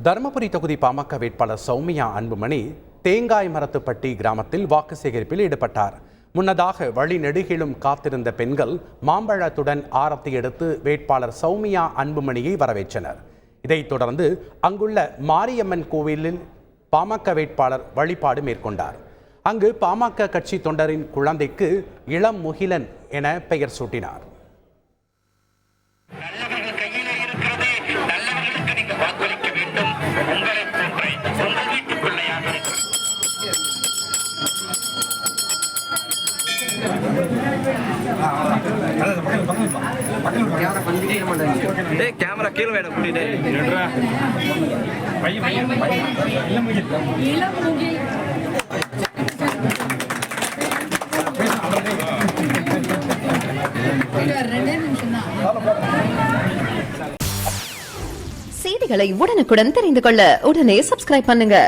தருமபுரி தொகுதி பாமக வேட்பாளர் சௌமியா அன்புமணி தேங்காய் மரத்துப்பட்டி கிராமத்தில் வாக்கு சேகரிப்பில் ஈடுபட்டார். முன்னதாக வழி நெடுகிலும் காத்திருந்த பெண்கள் மாம்பழத்துடன் ஆரத்தி எடுத்து வேட்பாளர் சௌமியா அன்புமணியை வரவேற்றனர். இதைத் தொடர்ந்து அங்குள்ள மாரியம்மன் கோவிலில் பாமக வேட்பாளர் வழிபாடு மேற்கொண்டார். அங்கு பாமக கட்சி தொண்டரின் குழந்தைக்கு இளம் முகிலன் என பெயர் சூட்டினார். கேமரா கீழே வேணும். செய்திகளை உடனுக்குடன் தெரிந்து கொள்ள உடனே சப்ஸ்கிரைப் பண்ணுங்க.